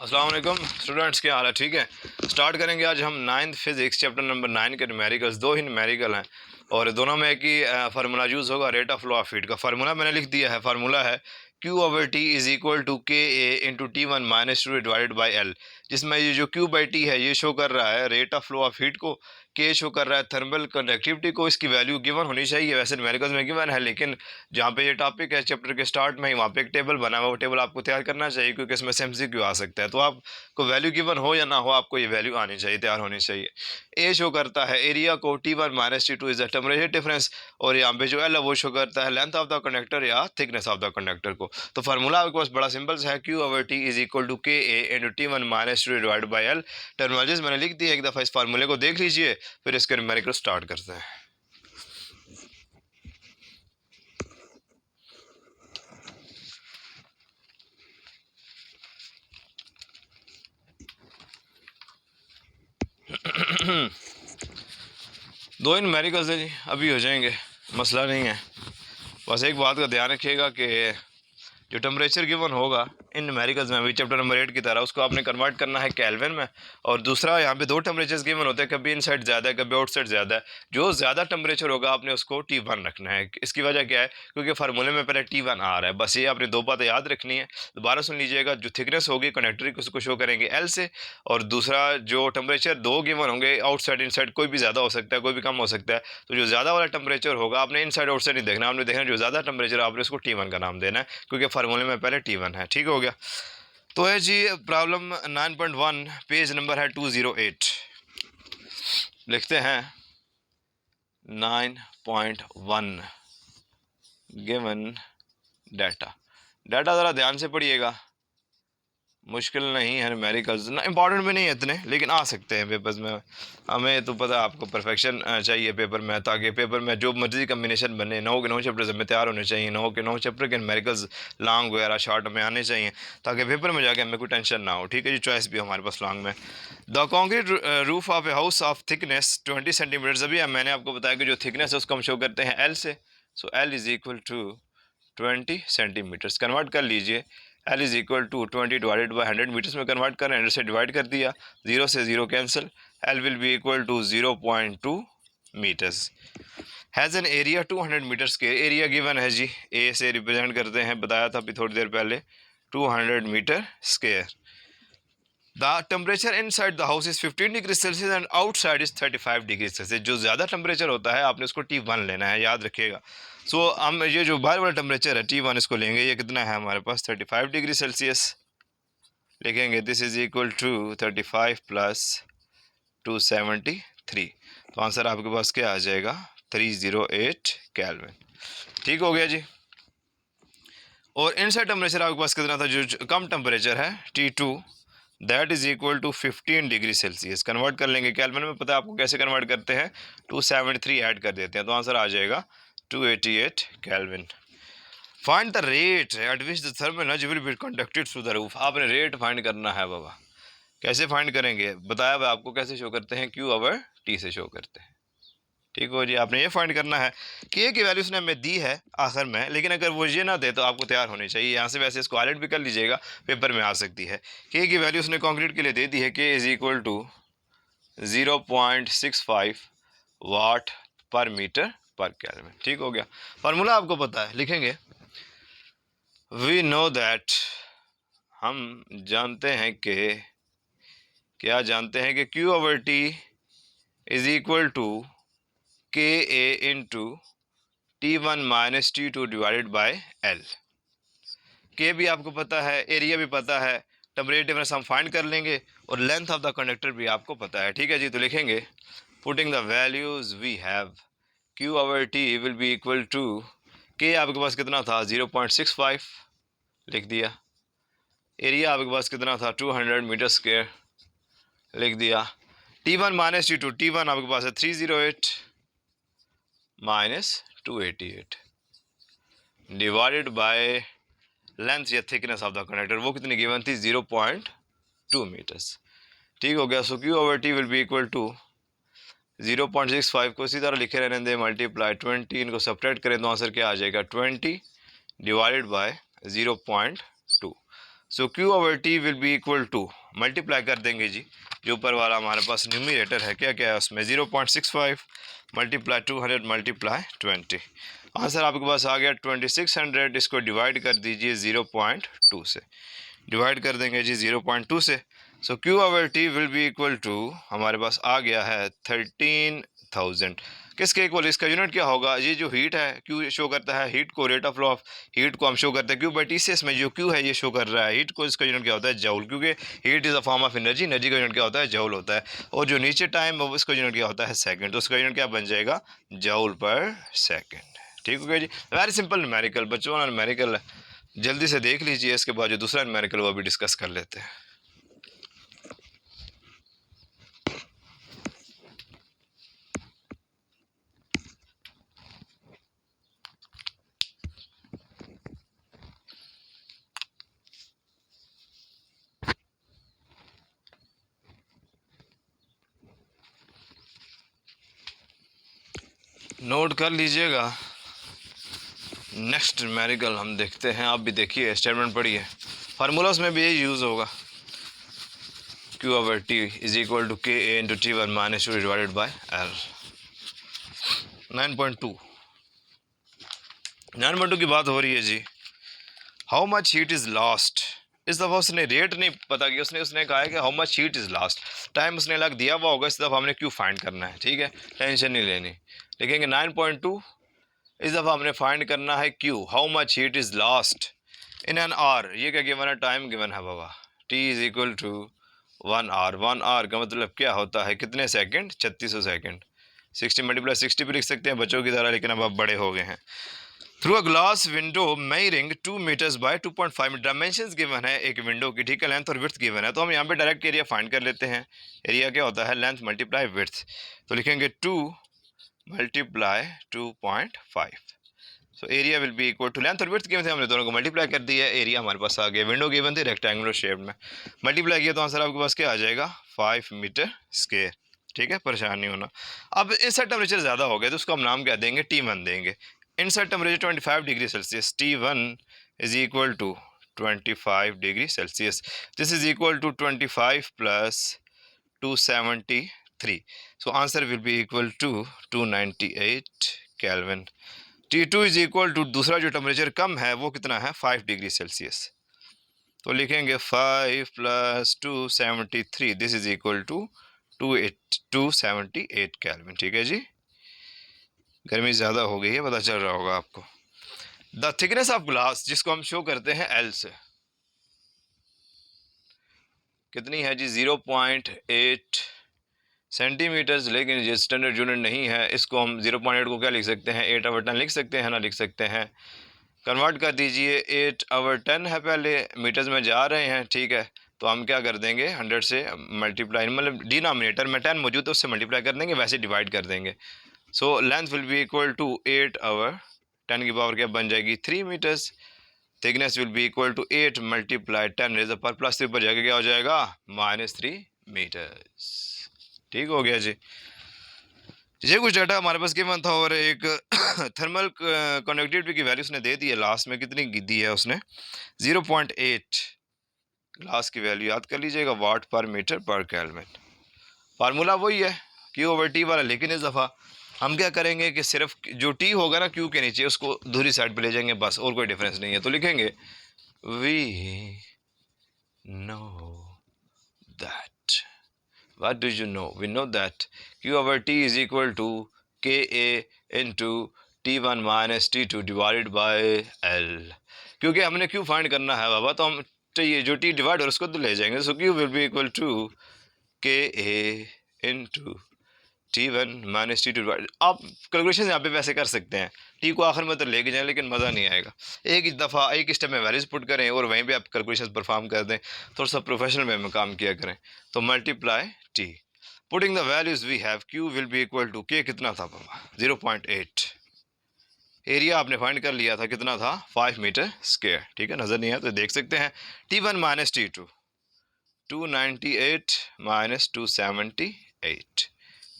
अस्सलाम वालेकुम स्टूडेंट्स, क्या हाल है? ठीक है, स्टार्ट करेंगे। आज हम 9th फिजिक्स चैप्टर नंबर 9 के न्यूमेरिकल्स। दो ही न्यूमेरिकल हैं और दोनों में एक ही फार्मूला यूज़ होगा, rate of flow of heat का। फार्मूला मैंने लिख दिया है। फार्मूला है Q/T is equal to KA into T1 minus 2 divided by L, जिसमें ये जो Q/T है ये शो कर रहा है rate of flow of heat को, K शो कर रहा है थर्मल कंडक्टिविटी को। इसकी वैल्यू गिवन होनी चाहिए, वैसे न्यूमेरिकल्स में गिवन है, लेकिन जहाँ पे ये टॉपिक है चैप्टर के स्टार्ट में ही वहाँ पे एक टेबल बना हुआ, वो टेबल आपको तैयार करना चाहिए क्योंकि इसमें से MCQ आ सकता है। तो आपको वैल्यू गिवन हो या ना हो, आपको ये वैल्यू आनी चाहिए, तैयार होनी चाहिए। ए शो करता है एरिया को, T1 minus T2 is the temperature difference, और यहाँ पे जो L है वो शो करता है लेंथ ऑफ द कंडक्टर या थिकनेस ऑफ द कंडक्टर को। तो फार्मूला आपके पास बड़ा सिंपल है, Q/T is equal to KA into T1 minus 2 divide by L। Terminologies मैंने लिख दी है, एक दफ़ा इस फार्मूले को देख लीजिए, फिर इसके न्यूमेरिकल स्टार्ट करते हैं। दो इन न्यूमेरिकल्स है जी, अभी हो जाएंगे, मसला नहीं है। बस एक बात का ध्यान रखिएगा कि जो टेम्परेचर गिवन होगा इन न्यूमेरिकल्स में भी चैप्टर नंबर 8 की तरह, उसको आपने कन्वर्ट करना है केल्विन में। और दूसरा, यहाँ पे दो टेम्परेचर्स गिवन होते हैं, कभी इनसाइड ज़्यादा है, कभी आउटसाइड ज़्यादा है। जो ज़्यादा टेम्परेचर होगा आपने उसको T1 रखना है। इसकी वजह क्या है? क्योंकि फार्मूले में पहले T1 आ रहा है। बस ये आपने दो बातें याद रखनी है, दोबारा सुन लीजिएगा। जो थिकनेस होगी कंडक्टर की उसको शो करेंगे L से, और दूसरा जो टेम्परेचर दो गिवन होंगे, आउटसाइड इनसाइड कोई भी ज़्यादा हो सकता है, कोई भी कम हो सकता है। तो जो ज़्यादा वाला टेम्परेचर होगा आपने इनसाइड आउटसाइड नहीं देखना, आपने देखना जो ज़्यादा टेम्परेचर आपने उसको T1 का नाम देना है, क्योंकि फार्मूले में पहले T1 है। ठीक हो गया? तो है जी प्रॉब्लम 9.1, पेज नंबर है 208। लिखते हैं 9.1 गिवन डाटा। डाटा ज़रा ध्यान से पढ़िएगा, मुश्किल नहीं है, न्यूमेरिकल्स ना इंपॉर्टेंट भी नहीं है इतने, लेकिन आ सकते हैं पेपर्स में। हमें तो पता है आपको परफेक्शन चाहिए पेपर में, ताकि पेपर में जो मर्जी कम्बिनेशन बने, 9 के 9 चैप्टर्स हमें तैयार होने चाहिए, 9 के 9 चैप्टर के न्यूमेरिकल्स लॉन्ग वगैरह शॉर्ट में आने चाहिए, ताकि पेपर में जाके हमें कोई टेंशन ना हो। ठीक है जी, चॉइस भी हमारे पास लॉन्ग में। The concrete roof of a house of thickness 20 centimetre. अभी मैंने आपको बताया कि जो थिकनेस है उसको हम शो करते हैं L से। So L is equal to 20 centimetres. Convert कर लीजिए, L is equal to 20 divided by 100 metres में कन्वर्ट करें, 100 से डिवाइड कर दिया, 0 से 0 cancel, L will be equal to 0.2 metres. Has an area 200 metres के। एरिया गिवन है जी, ए से रिप्रेजेंट करते हैं, बताया था अभी थोड़ी देर पहले, 200 metre square. The temperature inside the house is 15 degree Celsius and outside is 35 degree Celsius. जो ज़्यादा टेम्परेचर होता है आपने उसको T1 लेना है, याद रखिएगा। सो हम ये जो बाहर वाला टेम्परेचर है T1 इसको लेंगे, ये कितना है हमारे पास 35 डिग्री सेल्सियस। लिखेंगे this is equal to 35 plus 273। तो आंसर आपके पास क्या आ जाएगा? 308 केल्विन। ठीक हो गया जी। और इनसाइड टेम्परेचर आपके पास कितना था? जो कम टेम्परेचर है T2, that is equal to 15 degree Celsius. Convert कर लेंगे केल्विन में, पता है आपको कैसे कन्वर्ट करते हैं, 273 ऐड कर देते हैं, तो आंसर आ जाएगा 288 kelvin. Find the rate at which the thermal energy will be conducted through the roof. आपने रेट फाइंड करना है बाबा। कैसे फाइंड करेंगे? बताया हुआ आपको कैसे शो करते हैं, Q/T से शो करते हैं। ठीक हो जी, आपने ये फाइंड करना है कि ए की वैल्यू उसने हमें दी है आखिर में, लेकिन अगर वो ये ना दे तो आपको तैयार होनी चाहिए। यहाँ से वैसे इसको हाईलाइट भी कर लीजिएगा, पेपर में आ सकती है कि ए की वैल्यू उसने कंक्रीट के लिए दे दी है, K इज इक्वल टू 0.65 वाट पर मीटर पर केल्विन। ठीक हो गया। फार्मूला आपको पता है, लिखेंगे वी नो दैट, हम जानते हैं कि, क्या जानते हैं कि Q/T is equal to KA into T1 minus T2 divided by L। K भी आपको पता है, एरिया भी पता है, टेम्परेचर डिफरेंस हम फाइंड कर लेंगे, और लेंथ ऑफ द कंडक्टर भी आपको पता है। ठीक है जी, तो लिखेंगे putting the values we have, Q/T will be equal to, K आपके पास कितना था? 0.65 लिख दिया। एरिया आपके पास कितना था? 200 मीटर स्क्वायर लिख दिया। T1 माइनस T2, T1 आपके पास है 308 माइनस 288 डिवाइडेड बाय लेंथ या थिकनेस ऑफ द कंडक्टर, वो कितनी गिवन थी? 0.2 मीटर्स। ठीक हो गया। So Q/T will be equal to 0.65 को इसी तरह लिखे रहने दें, मल्टीप्लाई 20, इनको सेपरेट करें तो आंसर क्या आ जाएगा? 20 divided by 0.2। So Q over T will be equal to, multiply कर देंगे जी, जो ऊपर वाला हमारे पास न्यूमरेटर है क्या क्या है उसमें 0.65 मल्टीप्लाई 200 मल्टीप्लाई 20, आंसर आपके पास आ गया 2600। इसको डिवाइड कर दीजिए 0.2 से, डिवाइड कर देंगे जी 0.2 से। So Q over T will be equal to हमारे पास आ गया है 13,000। किसके इक्वल, इसका यूनिट क्या होगा, ये जो हीट है क्यू शो करता है हीट को, rate of flow of heat को हम शो करते हैं क्यू बाई टी से। इसमें जो क्यू है ये शो कर रहा है हीट को, इसका यूनिट क्या होता है जूल, क्योंकि heat is a form of energy, energy का यूनिट क्या होता है जूल होता है। और जो नीचे टाइम है उसका यूनिट क्या होता है सेकंड, तो उसका यूनिट क्या बन जाएगा जूल पर सेकंड। ठीक हो गया जी, वेरी सिंपल न्यूमेरिकल बच्चों, न्यूमेरिकल जल्दी से देख लीजिए, इसके बाद जो दूसरा न्यूमेरिकल वो भी डिस्कस कर लेते हैं। नोट कर लीजिएगा। नेक्स्ट न्यूमेरिकल हम देखते हैं, आप भी देखिए, स्टेटमेंट पढ़िए, फार्मूलास में भी यही यूज़ होगा। Q over T is equal to K A into T1 minus 2 divided by L। 9.2 की बात हो रही है जी। How much heat is lost, इस दफ़ा उसने रेट नहीं पता कि उसने कहा है कि how much heat is lost, time उसने लग दिया हुआ होगा, इस दफ़ा हमने क्यू फाइंड करना है। ठीक है, टेंशन नहीं लेनी। लिखेंगे 9.2, इस दफ़ा हमने फाइंड करना है q, how much heat is lost in an hour. ये क्या गिवन है, टाइम गिवन है बाबा, t is equal to 1 hour. 1 hour का मतलब क्या होता है, कितने सेकंड, 3600 सेकंड। 60 मल्टीप्लाई 60 भी लिख सकते हैं बच्चों की तरह, लेकिन अब आप बड़े हो गए हैं। Through a glass window measuring 2 metres by 2.5 metre, dimensions given है एक विंडो की, ठीक है, लेंथ और विड्थ गिवन है, तो हम यहाँ पे डायरेक्ट एरिया फाइंड कर लेते हैं। एरिया क्या होता है, लेंथ मल्टीप्लाई विड्थ, तो लिखेंगे 2 multiply 2.5। So area will be equal to, length और विड्थ गिवन थे, हमने दोनों को मल्टीप्लाई कर दिया, एरिया हमारे पास आ गया। विंडो गिवन थी रेक्टेंगुलर शेप में, मल्टीप्लाई किया तो आंसर आपके पास क्या आ जाएगा 5 मीटर स्क्वायर। ठीक है, परेशान नहीं होना। अब इनसाइड टेम्परेचर ज़्यादा हो गया तो उसको हम नाम क्या देंगे, T1 देंगे। Inside temperature 25 degree Celsius, T1 is equal to 25 degree Celsius. This is equal to 25 plus 273, so answer will be equal to 298 kelvin. T2 is equal to, दूसरा जो टेम्परेचर कम है वो कितना है 5 डिग्री सेल्सियस, तो लिखेंगे 5 plus 273, this is equal to 278 kelvin. ठीक है जी, गर्मी ज़्यादा हो गई है, पता चल रहा होगा आपको। द थिकनेस ऑफ ग्लास, जिसको हम शो करते हैं L से, कितनी है जी 0.8 सेंटीमीटर्स, लेकिन ये स्टैंडर्ड यूनिट नहीं है, इसको हम 0.8 को क्या लिख सकते हैं 8/10 लिख सकते हैं ना, लिख सकते हैं। कन्वर्ट कर दीजिए, 8/10 है, पहले मीटर्स में जा रहे हैं। ठीक है, तो हम क्या कर देंगे 100 से मल्टीप्लाई, मतलब डिनोमिनेटर में 10 मौजूद है उससे मल्टीप्लाई कर देंगे, वैसे डिवाइड कर देंगे। So length will be equal to 8/10 की पावर क्या बन जाएगी 3 metres. Thickness will be equal to 8 multiply 10 raise पर प्लस 3 पर जाके क्या हो जाएगा -3 मीटर्स। ठीक हो गया जी, ये कुछ डाटा हमारे पास गिवन था, और एक थर्मल कंडक्टिविटी की वैल्यू उसने दे दी है लास्ट में, कितनी दी है उसने 0.8, ग्लास की वैल्यू याद कर लीजिएगा, वाट पर मीटर पर केल्विन। फार्मूला वही है क्यू ओवर टी वाला, लेकिन इस दफ़ा हम क्या करेंगे कि सिर्फ जो टी होगा ना क्यू के नीचे उसको दूसरी साइड पे ले जाएंगे, बस, और कोई डिफरेंस नहीं है। तो लिखेंगे we know that, what do you know, we know that q over t is equal to ka into t1 minus t2 divided by l, क्योंकि हमने q फाइंड करना है बाबा, तो हम ये जो t डिवाइड और उसको तो ले जाएंगे। So q will be equal to ka into T1 minus T2 divide, आप कैलकुलेशन यहाँ पे वैसे कर सकते हैं, टी को आखिर में तो लेके जाएं, लेकिन मज़ा नहीं आएगा। एक दफ़ा एक स्टेप में वैल्यूज पुट करें और वहीं पे आप कैलकुलेशन परफॉर्म कर दें, थोड़ा सा प्रोफेशनल वे में काम किया करें। तो multiply T, putting the values we have, Q will be equal to, K कितना था पापा 0.8, एरिया आपने फाइंड कर लिया था, कितना था 5 मीटर स्क्वायर। ठीक है, नज़र नहीं है तो देख सकते हैं, T1 minus T2 298 minus 278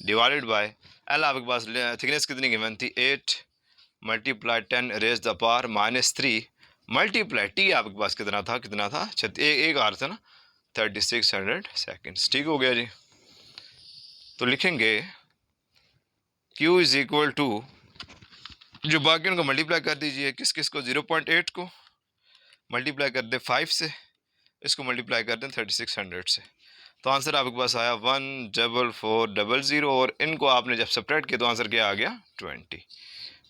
divided by L, आपके पास थिकनेस कितनी गिवन थी 8 multiply 10 raise the power -3 multiply T आपके पास कितना था, एक आर था ना, 3600 सेकेंड्स। ठीक हो गया जी। तो लिखेंगे Q इज इक्वल टू, जो बाकी उनको मल्टीप्लाई कर दीजिए, किस किस को, 0.8 को मल्टीप्लाई कर दे 5 से, इसको मल्टीप्लाई कर दें 3600 से, तो आंसर आपके पास आया 14400, और इनको आपने जब सब्ट्रैक्ट किया तो आंसर क्या आ गया 20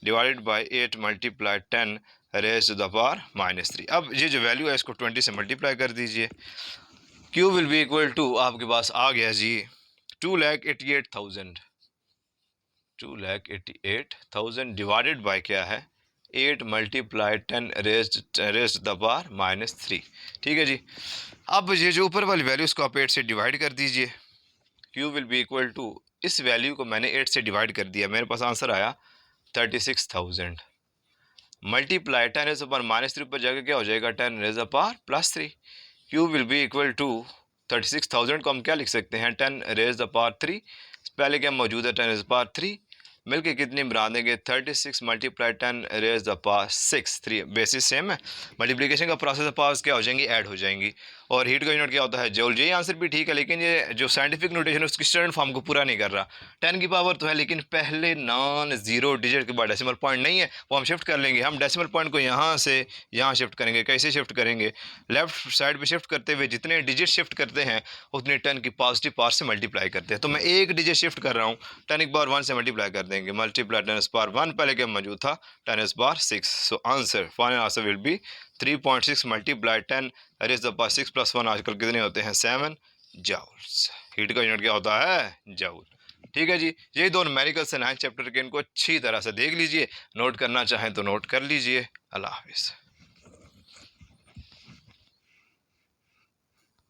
divided by 8 multiply 10 raise to the power -3। अब ये जो वैल्यू है इसको 20 से मल्टीप्लाई कर दीजिए। Q will be equal to आपके पास आ गया जी 2,88,000, 2,88,000 डिवाइडेड बाई क्या है 8 मल्टीप्लाई 10 रेज़ द पावर -3। ठीक है जी। अब ये जो ऊपर वाली वैल्यू इसको आप 8 से डिवाइड कर दीजिए। Q will be equal to, इस वैल्यू को मैंने 8 से डिवाइड कर दिया, मेरे पास आंसर आया 36,000 मल्टीप्लाई 10 रेज़ पावर -3 पर जाकर क्या हो जाएगा 10 raise power +3। Q will be equal to 36,000 को हम क्या लिख सकते हैं 10 रेज़ पावर 3, पहले क्या मौजूद है 10 रेज़ पावर 3, मिलके कितनी बना देंगे 36 multiply 10 raise the power 6, 3 basis same है, मल्टीप्लिकेशन का प्रोसेस पावर्स क्या हो जाएंगी, ऐड हो जाएंगी, और हीट का यूनिट क्या होता है जूल। ये आंसर भी ठीक है, लेकिन ये जो साइंटिफिक नोटेशन है उसकी स्टैंडर्ड फॉर्म को पूरा नहीं कर रहा। 10 की पावर तो है, लेकिन पहले नॉन जीरो डिजिट के बाद डेसिमल पॉइंट नहीं है, वो हम शिफ्ट कर लेंगे। हम डेसिमल पॉइंट को यहाँ से यहाँ शिफ्ट करेंगे। कैसे शिफ्ट करेंगे, लेफ्ट साइड पे शिफ्ट करते हुए जितने डिजिट शिफ्ट करते हैं उतने 10 की पॉजिटिव पावर से मल्टीप्लाई करते हैं। तो मैं एक डिजिट शिफ्ट कर रहा हूँ, 10 की पावर 1 से मल्टीप्लाई कर देंगे, मल्टीप्लाई 10 की पावर 1, पहले क्या मौजूद था 10 की पावर 6। सो answer, final answer will be 3.6 multiply 10 raise the power 6 + 1 आजकल कितने होते हैं 7 जूल्स। हीट का यूनिट क्या होता है जूल। ठीक है जी। यही दो न्यूमेरिकल्स हैं 9th चैप्टर के, इनको अच्छी तरह से देख लीजिए, नोट करना चाहें तो नोट कर लीजिए। अल्लाह हाफिज़।